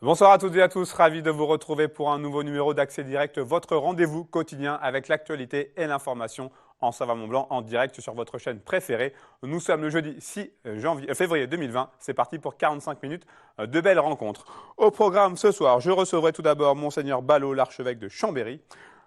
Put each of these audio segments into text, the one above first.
Bonsoir à toutes et à tous, ravi de vous retrouver pour un nouveau numéro d'Accès Direct, votre rendez-vous quotidien avec l'actualité et l'information en Savoie-Mont-Blanc en direct sur votre chaîne préférée. Nous sommes le jeudi 6 février 2020, c'est parti pour 45 minutes de belles rencontres. Au programme ce soir, je recevrai tout d'abord Monseigneur Ballot, l'archevêque de Chambéry.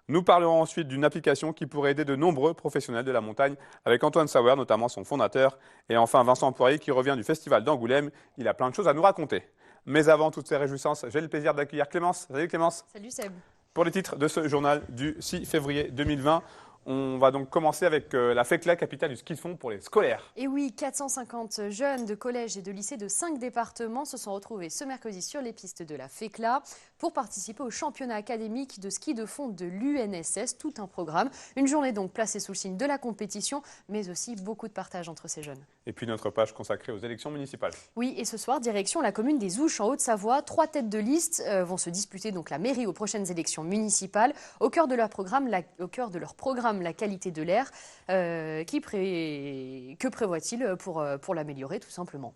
Nous parlerons ensuite d'une application qui pourrait aider de nombreux professionnels de la montagne avec Antoine Sauer, notamment son fondateur. Et enfin Vincent Poirier qui revient du festival d'Angoulême. Il a plein de choses à nous raconter. Mais avant toutes ces réjouissances, j'ai le plaisir d'accueillir Clémence. Salut Clémence. Salut Seb. Pour les titres de ce journal du 6 février 2020, on va donc commencer avec la FECLA, capitale du ski de fond pour les scolaires. Et oui, 450 jeunes de collèges et de lycées de 5 départements se sont retrouvés ce mercredi sur les pistes de la FECLA pour participer au championnat académique de ski de fond de l'UNSS. Tout un programme. Une journée donc placée sous le signe de la compétition, mais aussi beaucoup de partage entre ces jeunes. Et puis notre page consacrée aux élections municipales. Oui, et ce soir, direction la commune des Ouches en Haute-Savoie. 3 têtes de liste vont se disputer donc la mairie aux prochaines élections municipales. Au cœur de leur programme, la qualité de l'air. Que prévoit-il pour l'améliorer tout simplement?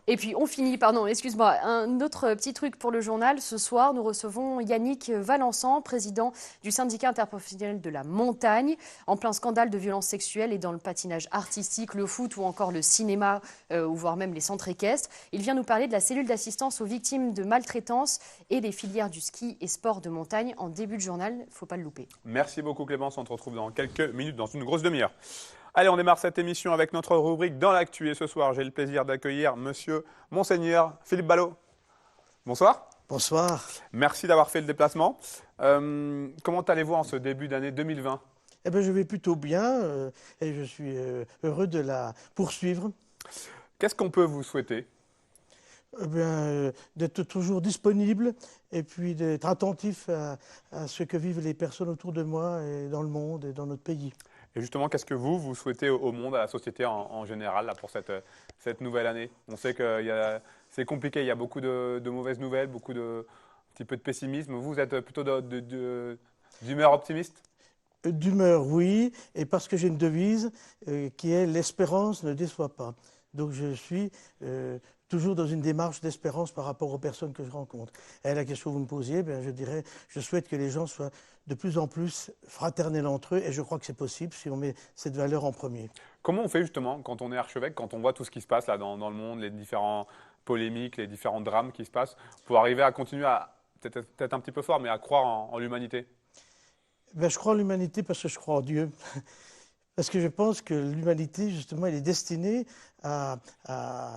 Et puis on finit, excuse-moi, un autre petit truc pour le journal. Ce soir, nous recevons Yannick Valençan, président du syndicat interprofessionnel de la montagne, en plein scandale de violences sexuelles et dans le patinage artistique, le foot ou encore le cinéma, ou voire même les centres équestres. Il vient nous parler de la cellule d'assistance aux victimes de maltraitance et des filières du ski et sport de montagne en début de journal. Il ne faut pas le louper. Merci beaucoup Clémence, on se retrouve dans quelques minutes, dans une grosse demi-heure. Allez, on démarre cette émission avec notre rubrique Dans l'actu. Et ce soir, j'ai le plaisir d'accueillir Monsieur Monseigneur Philippe Ballot. Bonsoir. Bonsoir. Merci d'avoir fait le déplacement. Comment allez-vous en ce début d'année 2020 ? Eh bien, je vais plutôt bien et je suis heureux de la poursuivre. Qu'est-ce qu'on peut vous souhaiter ? Eh bien, d'être toujours disponible et puis d'être attentif à ce que vivent les personnes autour de moi et dans le monde et dans notre pays. Et justement, qu'est-ce que vous souhaitez au monde, à la société en général là, pour cette nouvelle année ? On sait que c'est compliqué, il y a beaucoup de mauvaises nouvelles, un petit peu de pessimisme. Vous êtes plutôt d'humeur optimiste ? D'humeur, oui, et parce que j'ai une devise qui est « l'espérance ne déçoit pas ». Donc je suis toujours dans une démarche d'espérance par rapport aux personnes que je rencontre. Et la question que vous me posiez, je dirais, je souhaite que les gens soient de plus en plus fraternels entre eux, et je crois que c'est possible si on met cette valeur en premier. Comment on fait justement quand on est archevêque, quand on voit tout ce qui se passe là dans le monde, les différentes polémiques, les différents drames qui se passent, pour arriver à continuer à, peut-être un petit peu fort, mais à croire en l'humanité ? Je crois en l'humanité parce que je crois en Dieu. Parce que je pense que l'humanité, justement, elle est destinée à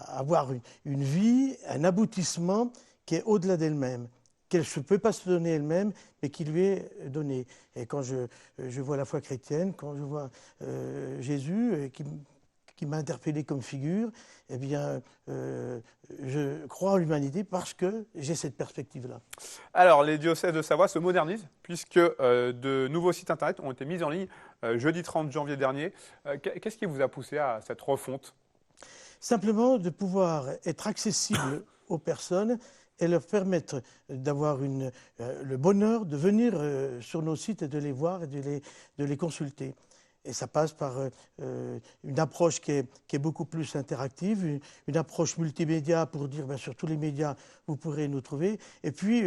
avoir une vie, un aboutissement qui est au-delà d'elle-même, qu'elle ne peut pas se donner elle-même, mais qui lui est donné. Et quand je vois la foi chrétienne, quand je vois Jésus qui m'a interpellé comme figure, eh bien, je crois en l'humanité parce que j'ai cette perspective-là. Alors, les diocèses de Savoie se modernisent puisque de nouveaux sites internet ont été mis en ligne jeudi 30 janvier dernier. Qu'est-ce qui vous a poussé à cette refonte ? Simplement de pouvoir être accessible aux personnes et leur permettre d'avoir le bonheur de venir sur nos sites et de les voir et de les consulter. Et ça passe par une approche qui est beaucoup plus interactive, une approche multimédia pour dire sur tous les médias vous pourrez nous trouver, et puis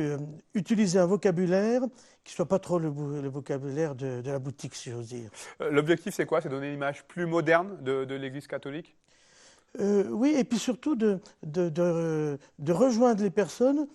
utiliser un vocabulaire qui ne soit pas trop le vocabulaire de la boutique, si j'ose dire. L'objectif c'est quoi ? C'est donner une image plus moderne de l'Église catholique ? Oui, et puis surtout de rejoindre les personnes,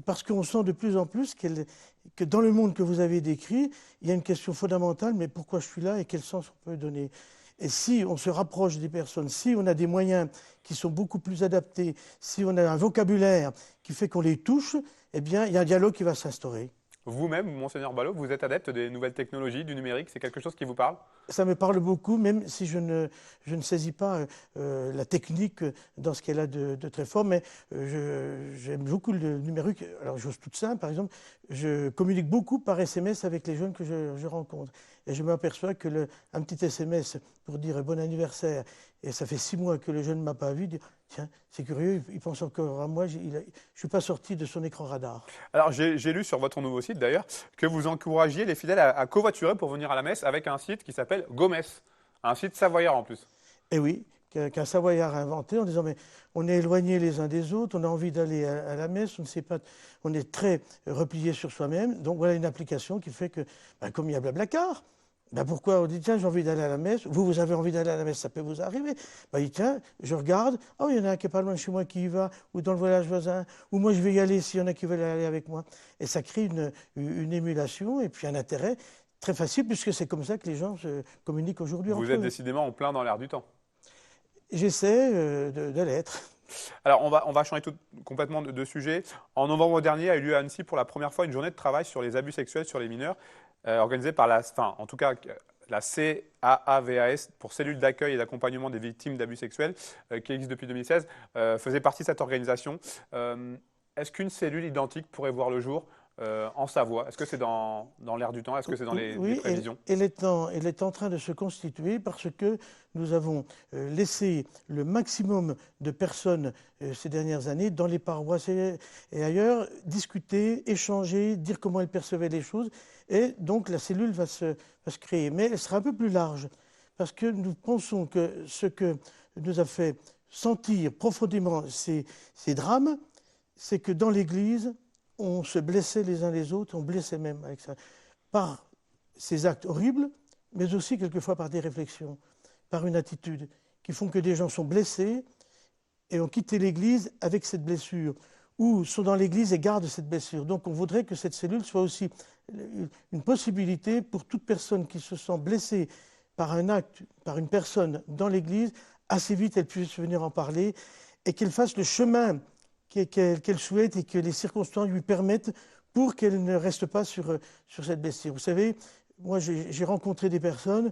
parce qu'on sent de plus en plus que dans le monde que vous avez décrit, il y a une question fondamentale, mais pourquoi je suis là et quel sens on peut donner ? Et si on se rapproche des personnes, si on a des moyens qui sont beaucoup plus adaptés, si on a un vocabulaire qui fait qu'on les touche, eh bien, il y a un dialogue qui va s'instaurer. Vous-même, Monseigneur Ballot, vous êtes adepte des nouvelles technologies, du numérique, c'est quelque chose qui vous parle? Ça me parle beaucoup, même si je ne saisis pas la technique dans ce qu'elle a de très fort, mais j'aime beaucoup le numérique. Alors, chose toute simple, par exemple, je communique beaucoup par SMS avec les jeunes que je rencontre. Et je m'aperçois que un petit SMS pour dire bon anniversaire, et ça fait 6 mois que le jeune ne m'a pas vu, dire tiens, c'est curieux, il pense encore à moi, je ne suis pas sorti de son écran radar. Alors, j'ai lu sur votre nouveau site d'ailleurs que vous encouragiez les fidèles à covoiturer pour venir à la messe avec un site qui s'appelle GoMess, un site savoyard en plus. Et oui, qu'un Savoyard a inventé en disant mais on est éloignés les uns des autres, on a envie d'aller à la messe, on ne sait pas, on est très replié sur soi-même. Donc voilà une application qui fait que, ben, comme il y a Blablacar, ben pourquoi on dit tiens j'ai envie d'aller à la messe, vous avez envie d'aller à la messe, ça peut vous arriver. Ben, il dit tiens, je regarde, oh il y en a un qui est pas loin de chez moi qui y va, ou dans le village voisin, ou moi je vais y aller s'il y en a qui veulent aller avec moi. Et ça crée une émulation et puis un intérêt très facile puisque c'est comme ça que les gens se communiquent aujourd'hui entre eux. Vous êtes décidément en plein dans l'air du temps. J'essaie de l'être. Alors, on va changer complètement de sujet. En novembre dernier a eu lieu à Annecy pour la première fois une journée de travail sur les abus sexuels sur les mineurs, organisée par la CAAVAS, pour Cellule d'accueil et d'accompagnement des victimes d'abus sexuels, qui existe depuis 2016, faisait partie de cette organisation. Est-ce qu'une cellule identique pourrait voir le jour en Savoie? Est-ce que c'est dans l'air du temps? Est-ce que c'est dans les prévisions? Elle est en train de se constituer parce que nous avons laissé le maximum de personnes ces dernières années dans les paroisses et ailleurs discuter, échanger, dire comment elles percevaient les choses. Et donc la cellule va se créer. Mais elle sera un peu plus large parce que nous pensons que ce que nous a fait sentir profondément ces drames, c'est que dans l'Église, on se blessait les uns les autres, on blessait même avec ça, par ces actes horribles, mais aussi quelquefois par des réflexions, par une attitude, qui font que des gens sont blessés et ont quitté l'Église avec cette blessure, ou sont dans l'Église et gardent cette blessure. Donc on voudrait que cette cellule soit aussi une possibilité pour toute personne qui se sent blessée par un acte, par une personne dans l'Église, assez vite elle puisse venir en parler et qu'elle fasse le chemin qu'elle souhaite et que les circonstances lui permettent pour qu'elle ne reste pas sur cette blessure. Vous savez, moi j'ai rencontré des personnes,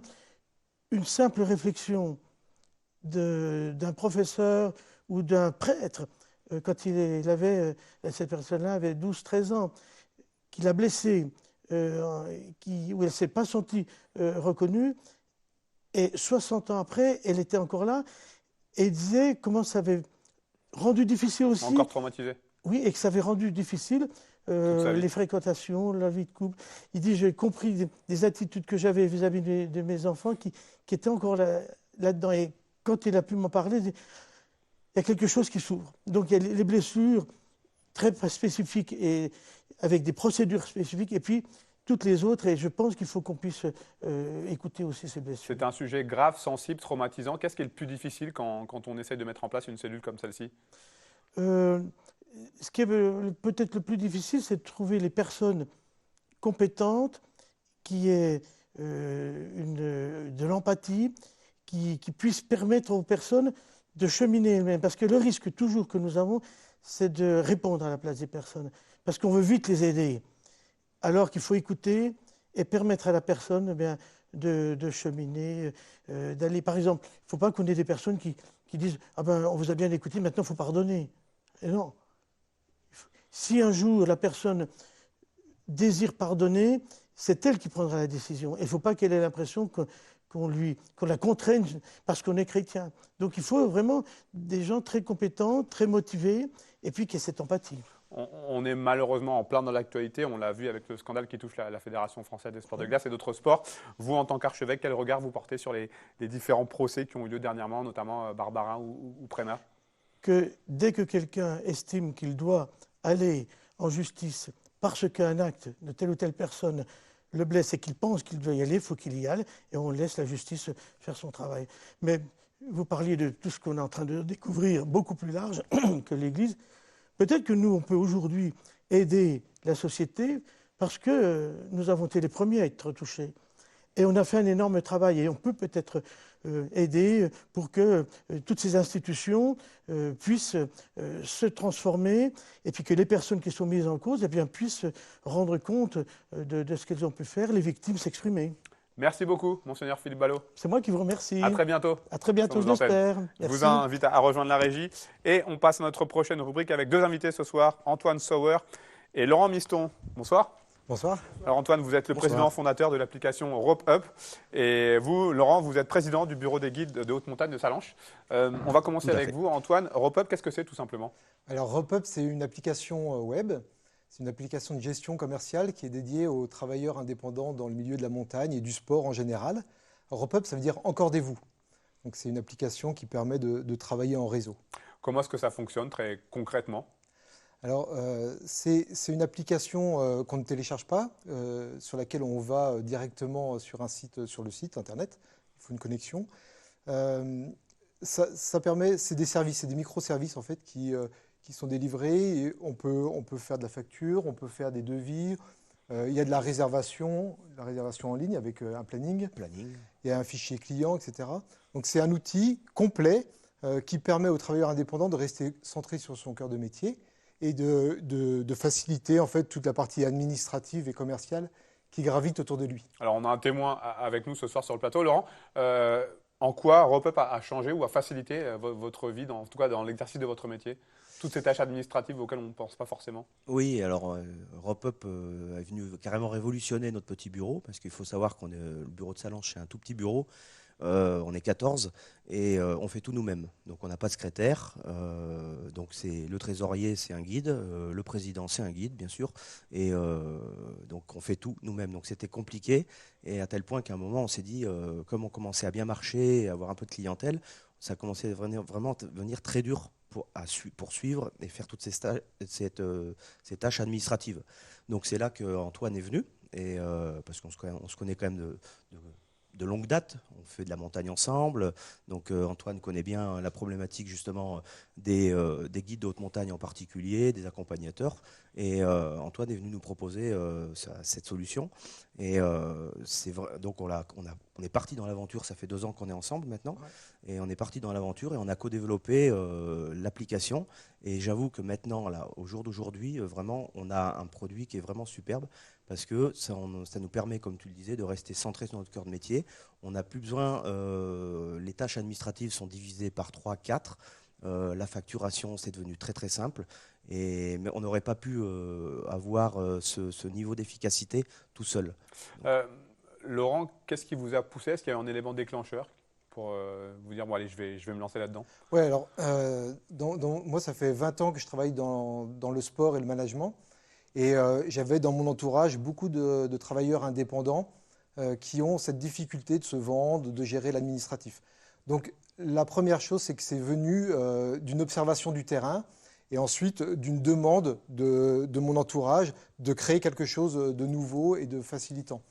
une simple réflexion d'un professeur ou d'un prêtre, quand cette personne-là avait 12-13 ans, qui l'a blessée, où elle ne s'est pas sentie reconnue, et 60 ans après, elle était encore là, et disait comment ça avait rendu difficile aussi. Encore traumatisé. Oui, et que ça avait rendu difficile les fréquentations, la vie de couple. Il dit, j'ai compris des attitudes que j'avais vis-à-vis de mes enfants qui étaient encore là-dedans. Et quand il a pu m'en parler, il y a quelque chose qui s'ouvre. Donc il y a les blessures très spécifiques et avec des procédures spécifiques, et puis toutes les autres, et je pense qu'il faut qu'on puisse écouter aussi ces blessures. C'est un sujet grave, sensible, traumatisant. Qu'est-ce qui est le plus difficile quand on essaye de mettre en place une cellule comme celle-ci? Ce qui est peut-être le plus difficile, c'est de trouver les personnes compétentes, qui aient de l'empathie, qui puissent permettre aux personnes de cheminer elles-mêmes. Parce que le risque toujours que nous avons, c'est de répondre à la place des personnes. Parce qu'on veut vite les aider. Alors qu'il faut écouter et permettre à la personne de cheminer, d'aller. Par exemple, il ne faut pas qu'on ait des personnes qui disent « Ah ben, on vous a bien écouté, maintenant il faut pardonner ». Et non. Si un jour la personne désire pardonner, c'est elle qui prendra la décision. Il ne faut pas qu'elle ait l'impression qu'on la contraigne parce qu'on est chrétien. Donc il faut vraiment des gens très compétents, très motivés, et puis qu'il y ait cette empathie. On est malheureusement en plein dans l'actualité, on l'a vu avec le scandale qui touche la Fédération française des sports de glace et d'autres sports. Vous, en tant qu'archevêque, quel regard vous portez sur les différents procès qui ont eu lieu dernièrement, notamment Barbarin ou Prémat? Que dès que quelqu'un estime qu'il doit aller en justice parce qu'un acte de telle ou telle personne le blesse et qu'il pense qu'il doit y aller, il faut qu'il y aille et on laisse la justice faire son travail. Mais vous parliez de tout ce qu'on est en train de découvrir, beaucoup plus large que l'Église. Peut-être que nous, on peut aujourd'hui aider la société parce que nous avons été les premiers à être touchés. Et on a fait un énorme travail et on peut peut-être aider pour que toutes ces institutions puissent se transformer et puis que les personnes qui sont mises en cause eh bien, puissent rendre compte de ce qu'elles ont pu faire, les victimes s'exprimer. Merci beaucoup, Monseigneur Philippe Ballot. C'est moi qui vous remercie. À très bientôt. À très bientôt, je l'espère. Je vous invite à rejoindre la régie. Et on passe à notre prochaine rubrique avec deux invités ce soir, Antoine Sauer et Laurent Miston. Bonsoir. Bonsoir. Alors Antoine, vous êtes le président fondateur de l'application Rope Up. Et vous, Laurent, vous êtes président du bureau des guides de haute montagne de Sallanches. On va commencer avec vous, Antoine. Rope Up, qu'est-ce que c'est tout simplement? Alors Rope Up, c'est une application web. C'est une application de gestion commerciale qui est dédiée aux travailleurs indépendants dans le milieu de la montagne et du sport en général. Rope Up, ça veut dire encordez-vous. Donc c'est une application qui permet de travailler en réseau. Comment est-ce que ça fonctionne très concrètement? Alors c'est une application qu'on ne télécharge pas, sur laquelle on va directement sur un site, sur le site internet. Il faut une connexion. Ça permet, c'est des services, c'est des microservices en fait qui sont délivrés. Et on peut faire de la facture, on peut faire des devis. Il y a de la réservation en ligne avec un planning. Il y a un fichier client, etc. Donc c'est un outil complet qui permet aux travailleurs indépendants de rester centrés sur son cœur de métier et de faciliter en fait toute la partie administrative et commerciale qui gravite autour de lui. Alors on a un témoin avec nous ce soir sur le plateau, Laurent. En quoi Rope Up a changé ou a facilité votre vie, en tout cas dans l'exercice de votre métier? Toutes ces tâches administratives auxquelles on ne pense pas forcément. Oui, alors Rope Up est venu carrément révolutionner notre petit bureau, parce qu'il faut savoir qu'on est le bureau de Sallanches, c'est un tout petit bureau. On est 14 et on fait tout nous-mêmes. Donc on n'a pas de secrétaire. Donc c'est le trésorier, c'est un guide. Le président, c'est un guide, bien sûr. Et donc on fait tout nous-mêmes. Donc c'était compliqué. Et à tel point qu'à un moment, on s'est dit, comme on commençait à bien marcher et avoir un peu de clientèle, ça commençait vraiment à devenir très dur pour suivre et faire toutes ces tâches administratives. Donc c'est là qu'Antoine est venu. Et, parce qu'on se connaît quand même de longue date, on fait de la montagne ensemble, donc Antoine connaît bien la problématique justement des guides de haute montagne en particulier, des accompagnateurs, et Antoine est venu nous proposer cette solution, et c'est vrai, donc on est parti dans l'aventure, ça fait 2 ans qu'on est ensemble maintenant, ouais. Et on est parti dans l'aventure et on a co-développé l'application, et j'avoue que maintenant, là, au jour d'aujourd'hui, vraiment, on a un produit qui est vraiment superbe, parce que ça nous permet, comme tu le disais, de rester centré sur notre cœur de métier. On n'a plus besoin, les tâches administratives sont divisées par 3, 4. La facturation, c'est devenu très très simple. Mais on n'aurait pas pu avoir ce niveau d'efficacité tout seul. Laurent, qu'est-ce qui vous a poussé? Est-ce qu'il y a un élément déclencheur pour vous dire, bon allez, je vais me lancer là-dedans? Oui, alors moi ça fait 20 ans que je travaille dans le sport et le management. Et j'avais dans mon entourage beaucoup de travailleurs indépendants qui ont cette difficulté de se vendre, de gérer l'administratif. Donc la première chose, c'est que c'est venu d'une observation du terrain et ensuite d'une demande de mon entourage de créer quelque chose de nouveau et de facilitant.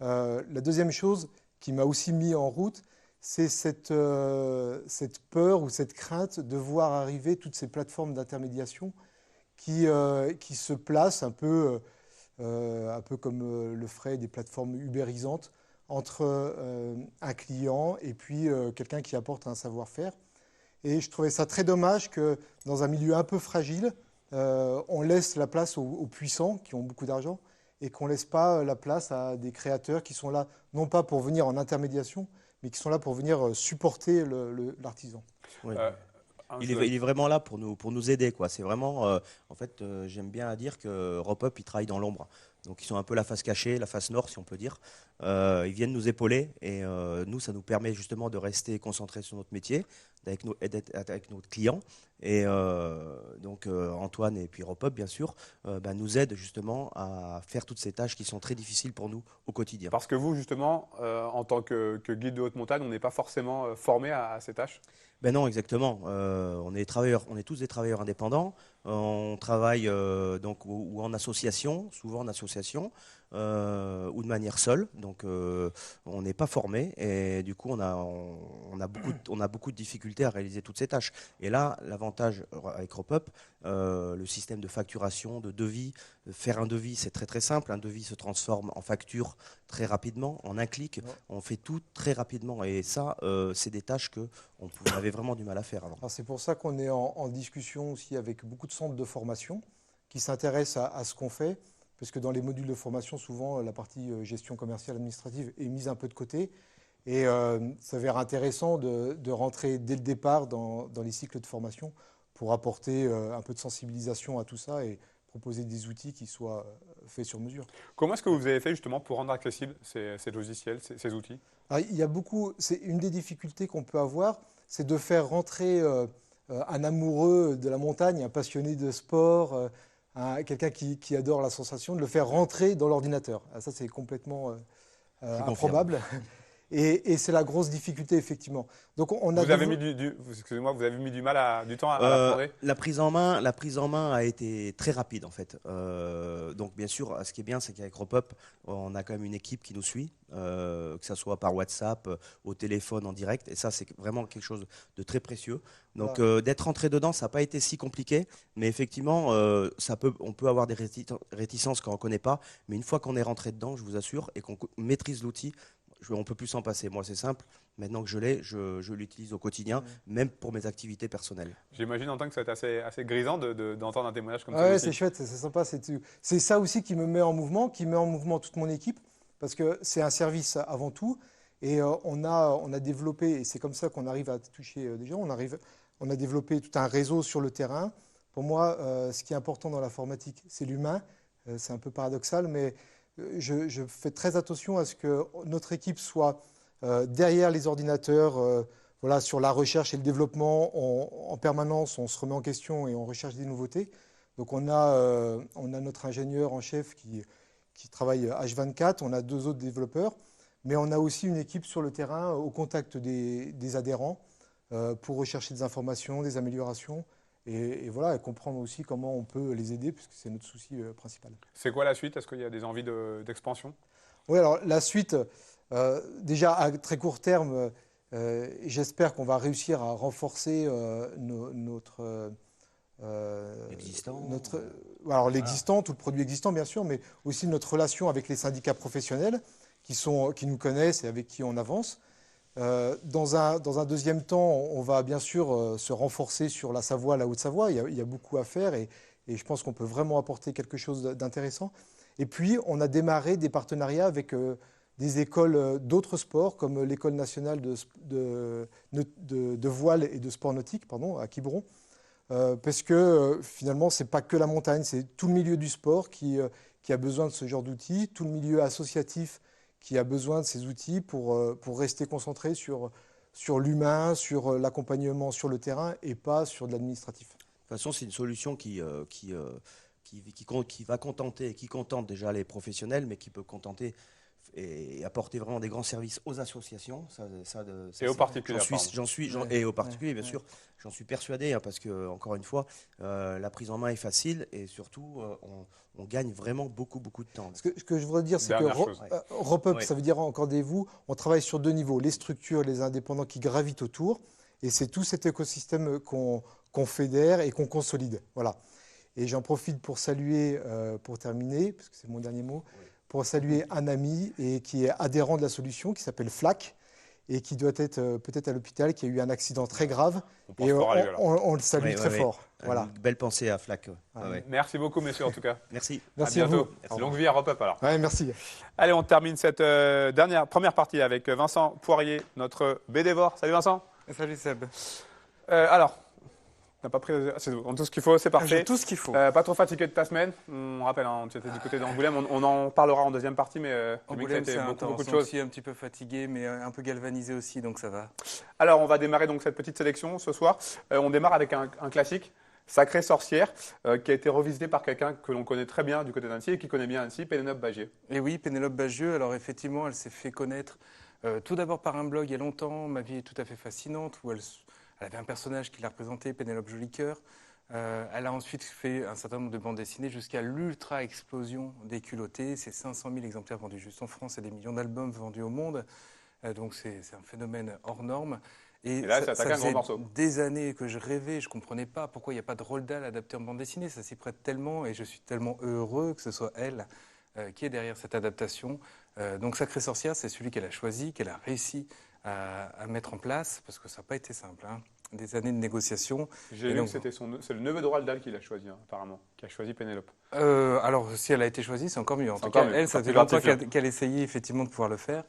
La deuxième chose qui m'a aussi mis en route, c'est cette peur ou cette crainte de voir arriver toutes ces plateformes d'intermédiation qui se placent un peu comme le feraient des plateformes ubérisantes entre un client et puis quelqu'un qui apporte un savoir-faire. Et je trouvais ça très dommage que dans un milieu un peu fragile, on laisse la place aux puissants qui ont beaucoup d'argent et qu'on ne laisse pas la place à des créateurs qui sont là, non pas pour venir en intermédiation, mais qui sont là pour venir supporter l'artisan. Oui. Il est vraiment là pour nous aider, quoi. C'est vraiment, en fait, j'aime bien dire que Rope Up, ils travaillent dans l'ombre. Donc ils sont un peu la face cachée, la face nord, si on peut dire. Ils viennent nous épauler et nous, ça nous permet justement de rester concentrés sur notre métier, d'être avec nos clients. Et donc Antoine et puis Rope Up, bien sûr, nous aident justement à faire toutes ces tâches qui sont très difficiles pour nous au quotidien. Parce que vous, justement, en tant que guide de haute montagne, on n'est pas forcément formé à ces tâches? Ben non, exactement. On est tous des travailleurs indépendants. On travaille donc ou en association, souvent en association. ou de manière seule. Donc on n'est pas formé et du coup on a beaucoup de difficultés à réaliser toutes ces tâches. Et là, l'avantage avec RoPup, le système de facturation, de devis, faire un devis, c'est très très simple. Un devis se transforme en facture très rapidement, en un clic. On fait tout très rapidement. Et ça, c'est des tâches qu'on avait vraiment du mal à faire avant. C'est pour ça qu'on est en discussion aussi avec beaucoup de centres de formation qui s'intéressent à ce qu'on fait, parce que dans les modules de formation, souvent, la partie gestion commerciale administrative est mise un peu de côté. Et ça s'avère intéressant de rentrer dès le départ dans les cycles de formation pour apporter un peu de sensibilisation à tout ça et proposer des outils qui soient faits sur mesure. Comment est-ce que vous avez fait justement pour rendre accessibles ces logiciels, ces outils? Il y a beaucoup, c'est une des difficultés qu'on peut avoir, c'est de faire rentrer un amoureux de la montagne, un passionné de sport, quelqu'un qui adore la sensation, de le faire rentrer dans l'ordinateur. Ça, c'est complètement improbable. Et c'est la grosse difficulté, effectivement. Donc, vous avez mis excusez-moi, vous avez mis du temps à l'apprendre. La prise en main a été très rapide, en fait. Donc, bien sûr, ce qui est bien, c'est qu'avec RoPup, on a quand même une équipe qui nous suit, que ce soit par WhatsApp, au téléphone, en direct. Et ça, c'est vraiment quelque chose de très précieux. Donc, d'être rentré dedans, ça n'a pas été si compliqué. Mais effectivement, on peut avoir des réticences quand on ne connaît pas. Mais une fois qu'on est rentré dedans, je vous assure, et qu'on maîtrise l'outil, on ne peut plus s'en passer. Moi, c'est simple. Maintenant que je l'ai, je l'utilise au quotidien, même pour mes activités personnelles. J'imagine en tant que c'est assez grisant d'entendre un témoignage comme ça. Oui, c'est chouette, c'est sympa. C'est ça aussi qui me met en mouvement, qui met en mouvement toute mon équipe, parce que c'est un service avant tout. Et on a développé, et c'est comme ça qu'on arrive à toucher des gens, on a développé tout un réseau sur le terrain. Pour moi, ce qui est important dans l'informatique, c'est l'humain. C'est un peu paradoxal, mais je fais très attention à ce que notre équipe soit derrière les ordinateurs, sur la recherche et le développement. En permanence, on se remet en question et on recherche des nouveautés. Donc on a notre ingénieur en chef qui travaille H24, on a 2 autres développeurs, mais on a aussi une équipe sur le terrain au contact des adhérents pour rechercher des informations, des améliorations. Et comprendre aussi comment on peut les aider, puisque c'est notre souci principal. C'est quoi la suite? Est-ce qu'il y a des envies d'expansion? Oui, alors la suite, déjà à très court terme, j'espère qu'on va réussir à renforcer notre l'existant, tout le produit existant bien sûr, mais aussi notre relation avec les syndicats professionnels qui nous connaissent et avec qui on avance. Dans un deuxième temps, on va bien sûr se renforcer sur la Savoie, la Haute-Savoie. Il y a beaucoup à faire et je pense qu'on peut vraiment apporter quelque chose d'intéressant. Et puis, on a démarré des partenariats avec des écoles d'autres sports, comme l'École nationale de voile et de sport nautique à Quiberon. Parce que finalement, ce n'est pas que la montagne, c'est tout le milieu du sport qui a besoin de ce genre d'outils, tout le milieu associatif qui a besoin de ces outils pour rester concentré sur l'humain, sur l'accompagnement sur le terrain et pas sur de l'administratif. De toute façon, c'est une solution qui va contenter, qui contente déjà les professionnels, mais qui peut contenter et apporter vraiment des grands services aux associations. Et aux particuliers. Et aux particuliers, bien sûr. J'en suis persuadé, parce que, encore une fois, la prise en main est facile et surtout, on gagne vraiment beaucoup de temps. Ce que je voudrais dire, c'est que RoPup, ça veut dire Encordez-vous, on travaille sur 2 niveaux, les structures, les indépendants qui gravitent autour, et c'est tout cet écosystème qu'on fédère et qu'on consolide. Voilà. Et j'en profite pour saluer, pour terminer, parce que c'est mon dernier mot, pour saluer un ami et qui est adhérent de la solution, qui s'appelle Flac, et qui doit être peut-être à l'hôpital, qui a eu un accident très grave. Et on le salue très fort. Voilà. Une belle pensée à Flac. Merci beaucoup, messieurs, en tout cas. Merci. Merci à bientôt. Longue vie à RoPup, alors. Merci. Allez, on termine cette première partie avec Vincent Poirier, notre bénévore. Salut Vincent. Salut Seb. Alors, on n'a pas pris tout ce qu'il faut, c'est parfait. J'ai tout ce qu'il faut. Pas trop fatigué de ta semaine. On rappelle, tu étais du côté d'Angoulême. On en parlera en deuxième partie, mais Angoulême, c'est beaucoup de choses. aussi un petit peu fatigué, mais un peu galvanisé aussi, donc ça va. Alors, on va démarrer donc cette petite sélection ce soir. On démarre avec un classique, Sacrée sorcière, qui a été revisité par quelqu'un que l'on connaît très bien du côté d'Annecy et qui connaît bien Annecy, Pénélope Bagieux. Et oui, Pénélope Bagieux, alors effectivement, elle s'est fait connaître tout d'abord par un blog il y a longtemps, Ma vie est tout à fait fascinante, où elle avait un personnage qui la représentait, Pénélope Jolicoeur. Elle a ensuite fait un certain nombre de bandes dessinées jusqu'à l'ultra-explosion des culottés. C'est 500 000 exemplaires vendus juste en France et des millions d'albums vendus au monde. Donc c'est un phénomène hors norme. Et là, ça attaque un gros morceau. Des années que je rêvais, je ne comprenais pas pourquoi il n'y a pas de Roald Dahl adapté en bande dessinée. Ça s'y prête tellement et je suis tellement heureux que ce soit elle qui est derrière cette adaptation. Donc Sacrée Sorcière, c'est celui qu'elle a choisi, qu'elle a réussi à mettre en place, parce que ça n'a pas été simple. Des années de négociations. J'ai lu que c'est le neveu de Roald Dahl qui l'a choisi, apparemment, qui a choisi Pénélope. Alors, si elle a été choisie, c'est encore mieux. En tout cas, elle, ça fait longtemps qu'elle essayait effectivement de pouvoir le faire.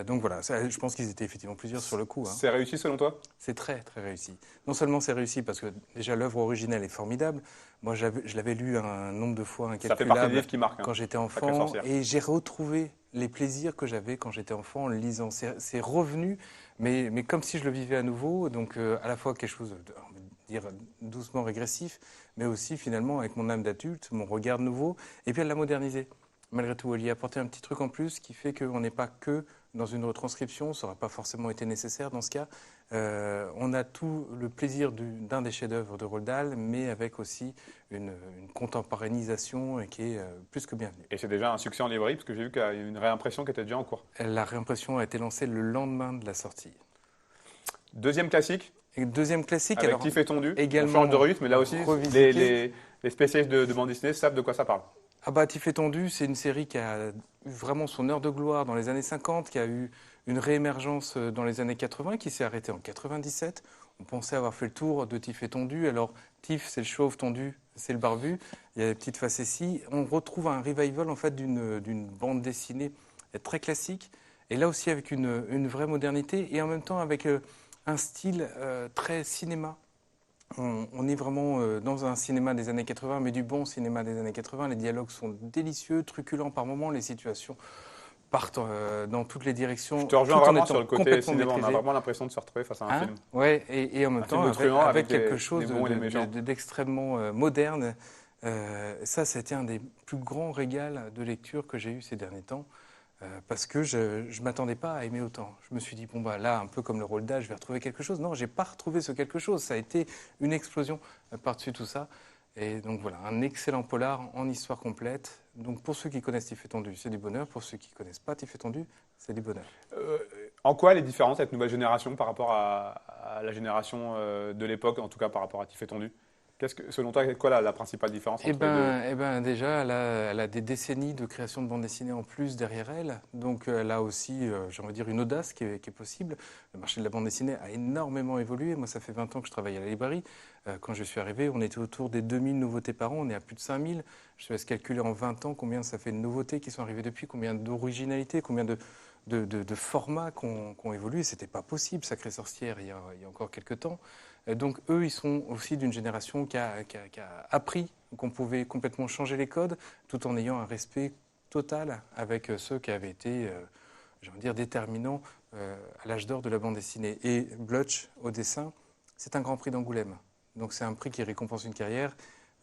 Donc voilà, je pense qu'ils étaient effectivement plusieurs sur le coup. C'est réussi selon toi? C'est très très réussi. Non seulement c'est réussi parce que déjà l'œuvre originelle est formidable. Moi je l'avais lu un nombre de fois incalculable. Ça fait partie des livres qui marquent. Quand j'étais enfant et j'ai retrouvé les plaisirs que j'avais quand j'étais enfant en le lisant. C'est revenu, mais comme si je le vivais à nouveau. Donc à la fois quelque chose de, on va dire, doucement régressif, mais aussi finalement avec mon âme d'adulte, mon regard nouveau. Et puis elle l'a modernisé. Malgré tout, elle y a apporté un petit truc en plus qui fait qu'on n'est pas que dans une retranscription, ça n'aurait pas forcément été nécessaire dans ce cas. On a tout le plaisir d'un des chefs-d'œuvre de Roald Dahl, mais avec aussi une contemporanéisation qui est plus que bienvenue. Et c'est déjà un succès en librairie, parce que j'ai vu qu'il y a une réimpression qui était déjà en cours. La réimpression a été lancée le lendemain de la sortie. Deuxième classique. Et deuxième classique. Avec Tif et Tondu. Également. On change de rythme, mais là aussi, les spécialistes de bande dessinée savent de quoi ça parle. Ah bah, Tif et Tondu, c'est une série qui a eu vraiment son heure de gloire dans les années 50, qui a eu une réémergence dans les années 80, qui s'est arrêtée en 97. On pensait avoir fait le tour de Tif et Tondu. Alors, Tif, c'est le chauve, Tondu, c'est le barbu. Il y a des petites facéties. On retrouve un revival en fait d'une bande dessinée très classique, et là aussi avec une vraie modernité, et en même temps avec un style très cinéma. On est vraiment dans un cinéma des années 80, mais du bon cinéma des années 80. Les dialogues sont délicieux, truculents par moments, les situations partent dans toutes les directions. Je te rejoins vraiment sur le côté cinéma, on a vraiment l'impression de se retrouver face à un film. Oui, et en même temps avec quelque chose d'extrêmement moderne. Ça a été un des plus grands régals de lecture que j'ai eu ces derniers temps. Parce que je ne m'attendais pas à aimer autant. Je me suis dit, bon, bah, là, un peu comme le Roald Dahl, je vais retrouver quelque chose. Non, je n'ai pas retrouvé ce quelque chose. Ça a été une explosion par-dessus tout ça. Et donc voilà, un excellent polar en histoire complète. Donc pour ceux qui connaissent Tif et Tondu, c'est du bonheur. Pour ceux qui ne connaissent pas Tif et Tondu, c'est du bonheur. En quoi elle est différente, cette nouvelle génération, par rapport à la génération de l'époque, en tout cas par rapport à Tif et Tondu? Selon toi, quoi la principale différence entre les deux? Déjà, elle a des décennies de création de bande dessinée en plus derrière elle. Donc, elle a aussi, j'ai envie de dire, une audace qui est possible. Le marché de la bande dessinée a énormément évolué. Moi, ça fait 20 ans que je travaille à la librairie. Quand je suis arrivé, on était autour des 2000 nouveautés par an. On est à plus de 5000. Je te laisse calculer en 20 ans combien ça fait de nouveautés qui sont arrivées depuis, combien d'originalités, combien de formats qui ont évolué. Ce n'était pas possible, Sacrée Sorcière, il y a encore quelques temps. Donc eux, ils sont aussi d'une génération qui a appris qu'on pouvait complètement changer les codes tout en ayant un respect total avec ceux qui avaient été, j'ai envie de dire, déterminants à l'âge d'or de la bande dessinée. Et Blutch, au dessin, c'est un grand prix d'Angoulême. Donc c'est un prix qui récompense une carrière.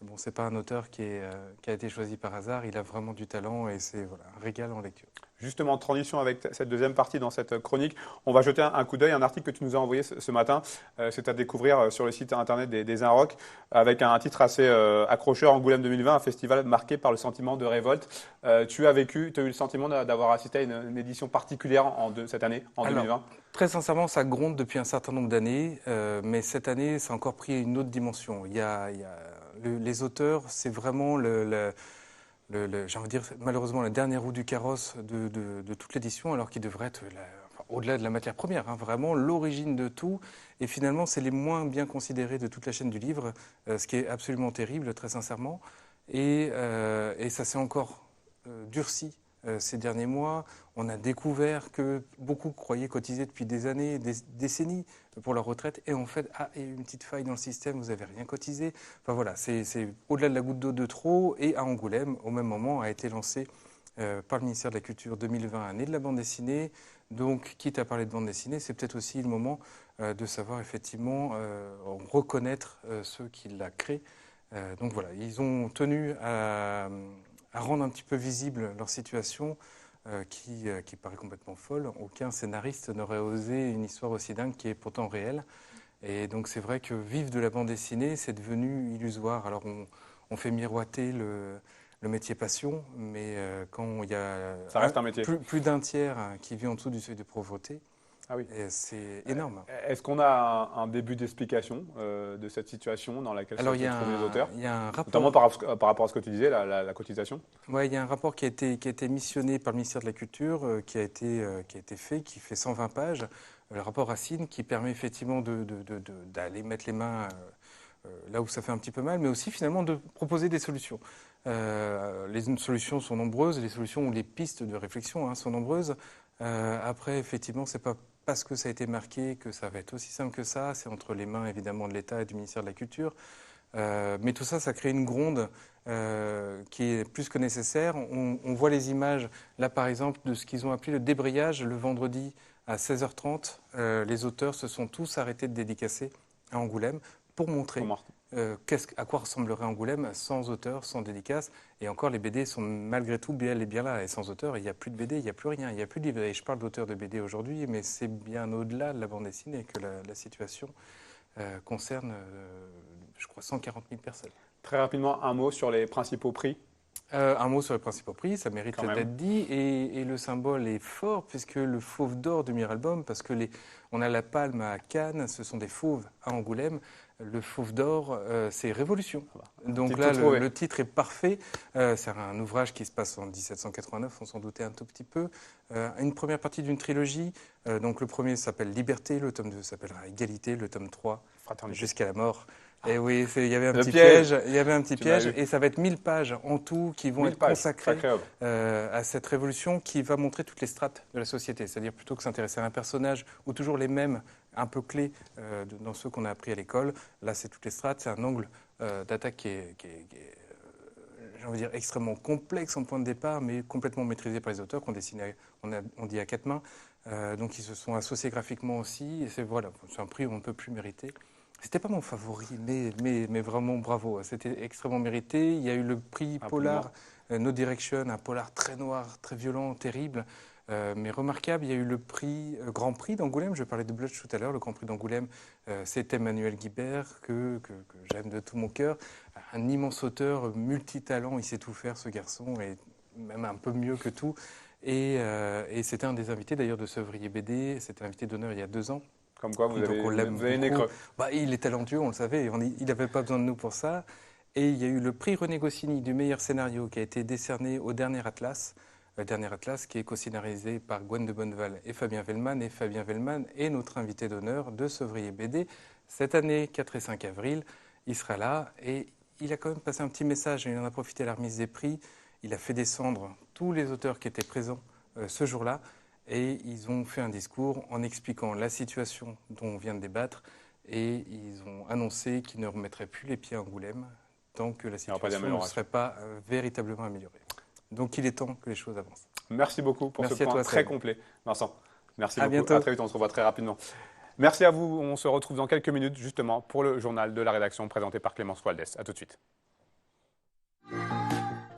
Bon, c'est pas un auteur qui a été choisi par hasard, il a vraiment du talent et c'est un régal en lecture. Justement, en transition avec cette deuxième partie dans cette chronique, on va jeter un coup d'œil à un article que tu nous as envoyé ce matin. C'est à découvrir sur le site internet des Inrocks, avec un titre assez accrocheur, Angoulême 2020, un festival marqué par le sentiment de révolte. Tu as eu le sentiment d'avoir assisté à une édition particulière cette année, en 2020? Très sincèrement, ça gronde depuis un certain nombre d'années, mais cette année, ça a encore pris une autre dimension. Les auteurs, c'est vraiment j'ai envie de dire, malheureusement, la dernière roue du carrosse de toute l'édition, alors qu'il devrait être au-delà de la matière première, vraiment l'origine de tout. Et finalement, c'est les moins bien considérés de toute la chaîne du livre, ce qui est absolument terrible, très sincèrement. Et ça s'est encore durci ces derniers mois. On a découvert que beaucoup croyaient cotiser depuis des années, des décennies pour leur retraite. Et en fait, il y a une petite faille dans le système, vous n'avez rien cotisé. Enfin voilà, c'est au-delà de la goutte d'eau de trop. Et à Angoulême, au même moment, a été lancé par le ministère de la Culture 2020, année de la bande dessinée. Donc, quitte à parler de bande dessinée, c'est peut-être aussi le moment de savoir effectivement reconnaître ceux qui la créent. Donc voilà, ils ont tenu à rendre un petit peu visible leur situation qui paraît complètement folle. Aucun scénariste n'aurait osé une histoire aussi dingue qui est pourtant réelle. Et donc c'est vrai que vivre de la bande dessinée, c'est devenu illusoire. Alors on fait miroiter le métier passion, mais quand il y a Ça reste un métier. plus d'un tiers qui vit en dessous du seuil de pauvreté, Ah oui. c'est énorme. Est-ce qu'on a un début d'explication de cette situation dans laquelle se trouvent les auteurs, il y a un rapport, notamment par rapport à ce que tu disais, la cotisation? Ouais, il y a un rapport qui a été missionné par le ministère de la Culture, qui a été fait, qui fait 120 pages, le rapport Racine, qui permet effectivement d'aller mettre les mains là où ça fait un petit peu mal, mais aussi finalement de proposer des solutions. Les solutions sont nombreuses, les solutions ou les pistes de réflexion sont nombreuses. Après, effectivement, c'est pas parce que ça a été marqué que ça va être aussi simple que ça. C'est entre les mains évidemment de l'État et du ministère de la Culture. Mais tout ça, ça crée une gronde qui est plus que nécessaire. On voit les images, là par exemple, de ce qu'ils ont appelé le débrayage le vendredi à 16h30. Les auteurs se sont tous arrêtés de dédicacer à Angoulême pour montrer à quoi ressemblerait Angoulême sans auteur, sans dédicace. Et encore, les BD sont malgré tout bien là. Et sans auteur, il n'y a plus de BD, il n'y a plus rien, il n'y a plus de livre. Et je parle d'auteurs de BD aujourd'hui, mais c'est bien au-delà de la bande dessinée que la situation concerne, je crois, 140 000 personnes. Très rapidement, un mot sur les principaux prix. Un mot sur les principaux prix, ça mérite d'être dit. Et le symbole est fort, puisque le fauve d'or du Miralbum, parce que on a la palme à Cannes, ce sont des fauves à Angoulême. Le fauve d'or, c'est Révolution. Donc là, le titre est parfait. C'est un ouvrage qui se passe en 1789, on s'en doutait un tout petit peu. Une première partie d'une trilogie. Donc le premier s'appelle Liberté, le tome 2 s'appellera Égalité, le tome 3 Jusqu'à la mort. Et oui, il y avait un petit piège. Il y avait un petit piège, et ça va être 1000 pages en tout qui vont être consacrées à cette révolution qui va montrer toutes les strates de la société. C'est-à-dire plutôt que s'intéresser à un personnage ou toujours les mêmes un peu clés dans ceux qu'on a appris à l'école. Là, c'est toutes les strates. C'est un angle d'attaque qui est j'ai envie de dire, extrêmement complexe en point de départ, mais complètement maîtrisé par les auteurs qu'on dessinait, on dit à 4 mains. Donc ils se sont associés graphiquement aussi. Et c'est un prix où on ne peut plus mériter. C'était pas mon favori, mais vraiment bravo. C'était extrêmement mérité. Il y a eu le prix Polar, No Direction, un polar très noir, très violent, terrible, mais remarquable. Il y a eu le prix Grand Prix d'Angoulême. Je parlais de Blutch tout à l'heure. Le Grand Prix d'Angoulême, c'est Emmanuel Guibert, que j'aime de tout mon cœur. Un immense auteur, multitalent. Il sait tout faire, ce garçon, et même un peu mieux que tout. Et c'était un des invités d'ailleurs de Sevrier BD. C'était l'invité d'honneur il y a 2 ans. Comme quoi, vous avez né creux. Il est talentueux, on le savait, il n'avait pas besoin de nous pour ça. Et il y a eu le prix René Goscinny du meilleur scénario qui a été décerné au Dernier Atlas. Le Dernier Atlas qui est co-scénarisé par Gwen de Bonneval et Fabien Vellman. Et Fabien Vellman est notre invité d'honneur de Sevrier BD. Cette année, 4 et 5 avril, il sera là. Et il a quand même passé un petit message. Il en a profité à la remise des prix. Il a fait descendre tous les auteurs qui étaient présents ce jour-là. Et ils ont fait un discours en expliquant la situation dont on vient de débattre. Et ils ont annoncé qu'ils ne remettraient plus les pieds à Angoulême tant que la situation ne serait pas véritablement améliorée. Donc il est temps que les choses avancent. Merci beaucoup pour ce point très complet, Vincent. Merci beaucoup. Bientôt. À très vite, on se revoit très rapidement. Merci à vous. On se retrouve dans quelques minutes justement pour le journal de la rédaction présenté par Clémence Waldès. À tout de suite.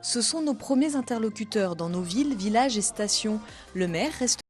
Ce sont nos premiers interlocuteurs dans nos villes, villages et stations. Le maire reste